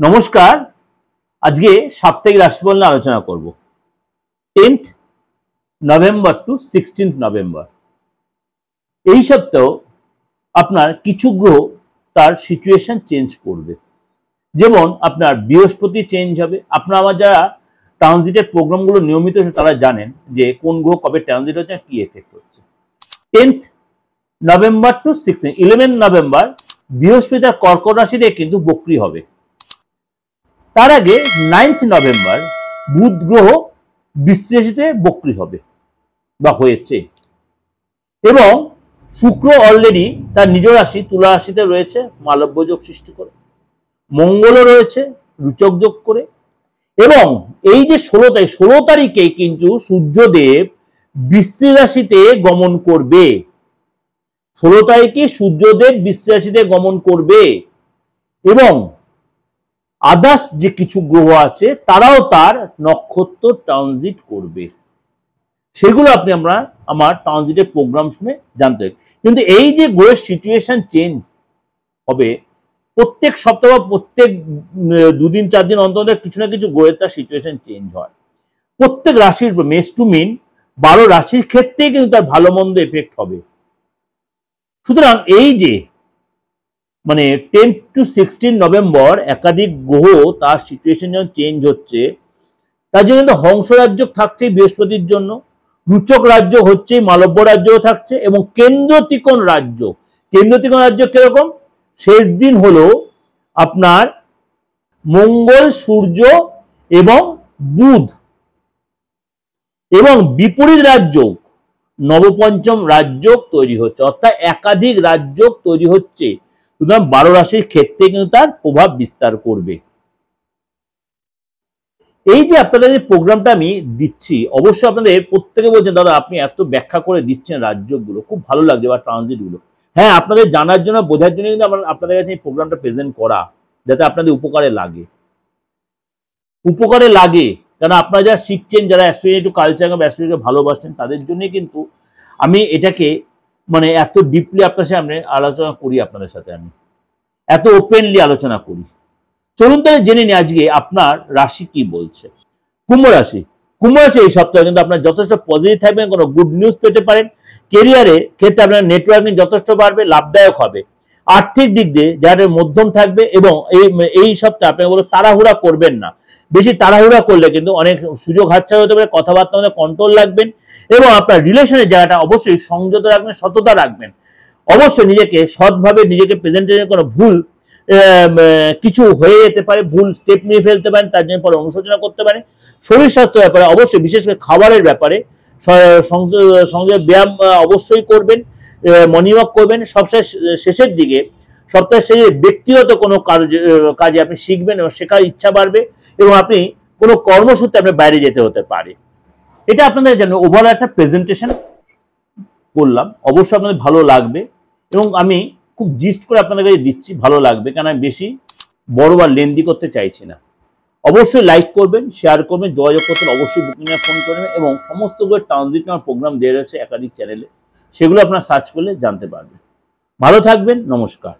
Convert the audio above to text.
নমস্কার। আজকে সাপ্তাহিক রাশিফল নিয়ে আলোচনা করব। 10th November two 16th November এই সপ্তাহ আপনার কিছু গ্রহ তার সিচুয়েশন চেঞ্জ করবে। যেমন আপনার বৃহস্পতি চেঞ্জ হবে। আপনারা আমার যারা ট্রানজিটের প্রোগ্রামগুলো নিয়মিত তারা জানেন যে কোন গ্রহ কবে ট্রানজিট হচ্ছে কি এফেক্ট হচ্ছে। 10th নভেম্বর টু 11 নভেম্বর বৃহস্পতি তার কর্কট রাশিতে কিন্তু বক্রী হবে। তার আগে 9th নভেম্বর বুধ গ্রহ বৃশ্চিক রাশিতে বক্রী হবে বা হয়েছে, এবং শুক্র অলরেডি তার নিজ রাশি তুলা রাশিতে রয়েছে মালব্য যোগ সৃষ্টি করে, মঙ্গলও রয়েছে রুচক যোগ করে, এবং এই যে 16 তারিখে কিন্তু সূর্যদেব বৃশ্চিক রাশিতে গমন করবে। 16 তারিখে সূর্যদেব বৃশ্চিক রাশিতে গমন করবে, এবং আদার্স যে কিছু গ্রহ আছে তারাও তার নক্ষত্র ট্রানজিট করবে। সেগুলো আপনি আমার ট্রানজিটের প্রোগ্রাম শুনে জানতে হবে। কিন্তু এই যে গ্রহের সিচুয়েশন চেঞ্জ হবে প্রত্যেক সপ্তাহ বা প্রত্যেক 2 দিন 4 দিন অন্তর কিছু না কিছু গ্রহের তার সিচুয়েশন চেঞ্জ হয়। প্রত্যেক রাশির মেষ টু মিন 12 রাশির ক্ষেত্রেই কিন্তু তার ভালো মন্দ এফেক্ট হবে। সুতরাং এই যে 10 to 16 নভেম্বর একাধিক গ্রহ তার সিচুয়েশন যখন চেঞ্জ হচ্ছে, তার জন্য কিন্তু হংস রাজ্য থাকছে বৃহস্পতির জন্য, রুচক রাজ্য হচ্ছে, মালব্য রাজ্য থাকছে, এবং কেন্দ্র ত্রিকোণ রাজ্য। কেন্দ্র ত্রিকোণ রাজ্য কিরকম? শেষ দিন হলো আপনার মঙ্গল, সূর্য এবং বুধ, এবং বিপরীত রাজ্য নবপঞ্চম রাজ্য তৈরি হচ্ছে, অর্থাৎ একাধিক রাজ্য তৈরি হচ্ছে। সুতরাং 12 রাশির ক্ষেত্রে কিন্তু তার প্রভাব বিস্তার করবে। এই যে আপনাদের প্রোগ্রামটা আমি দিচ্ছি, অবশ্যই আপনাদের প্রত্যেকে বলছেন দাদা আপনি এত ব্যাখ্যা করে দিচ্ছেন রাজ্যগুলো, খুব ভালো লাগছে, বা ট্রানজিটগুলো। হ্যাঁ, আপনাদের জানার জন্য বোঝার জন্য কিন্তু আপনাদের কাছে এই প্রোগ্রামটা প্রেজেন্ট করা, যাতে আপনাদের উপকারে লাগে। কারণ আপনারা যারা শিখছেন, যারা অ্যাস্ট্রোলজি কালচার এবং অ্যাস্ট্রোলজিকে ভালোবাসেন, তাদের জন্য কিন্তু আমি এটাকে এত ডিপলি আপনার সামনে আলোচনা করি, আপনাদের সাথে আমি এত ওপেনলি আলোচনা করি। চলুন তাহলে জেনে নিই আজকে আপনার রাশি কি বলছে। কুম্ভ রাশি এই সপ্তাহে কিন্তু আপনার যথেষ্ট পজিটিভ থাকবেন, কোনো গুড নিউজ পেতে পারেন। কেরিয়ারে ক্ষেত্রে আপনার নেটওয়ার্কিং যথেষ্ট বাড়বে, লাভদায়ক হবে। আর্থিক দিক দিয়ে যাদের মধ্যম থাকবে, এবং এই সপ্তাহে আপনি বলো তাড়াহুড়া করবেন না। বেশি তাড়াহুড়া করলে কিন্তু অনেক সুযোগ হাতছাড়া হতে পারে। কথাবার্তা মধ্যে কন্ট্রোল রাখবেন, এবং আপনার রিলেশনের জায়গাটা অবশ্যই সংযত রাখবেন, সততা রাখবেন। অবশ্যই নিজেকে সৎভাবে নিজেকে প্রেজেন্টেশন কোনো ভুল কিছু হয়ে যেতে পারে, ভুল স্টেপ নিয়ে ফেলতে পারেন, তার জন্য পরে অনুশোচনা করতে পারেন। শরীর স্বাস্থ্য ব্যাপারে অবশ্যই, বিশেষ করে খাবারের ব্যাপারে সংযত ব্যায়াম অবশ্যই করবেন, মর্নিং ওয়াক করবেন। সবশেষ শেষের দিকে সপ্তাহের শেষে ব্যক্তিগত কোনো কাজে আপনি শিখবেন এবং শেখার ইচ্ছা বাড়বে, এবং আপনি কোনো কর্মসূত্রে আপনি বাইরে যেতে হতে পারে। এটা আপনাদের জন্য ওভারঅল একটা প্রেজেন্টেশন করলাম, অবশ্যই আপনাদের ভালো লাগবে, এবং আমি খুব জিস্ট করে আপনাদের কাছে দিচ্ছি, ভালো লাগবে, কারণ আমি বেশি বড় বা লেন্দি করতে চাইছি না। অবশ্যই লাইক করবেন, শেয়ার করবেন, যোগাযোগ করতে অবশ্যই বুকিংয়ে ফোন করবেন, এবং সমস্ত ট্রানজিট প্রোগ্রাম দেওয়া রয়েছে একাধিক চ্যানেলে, সেগুলো আপনারা সার্চ করলে জানতে পারবেন। ভালো থাকবেন, নমস্কার।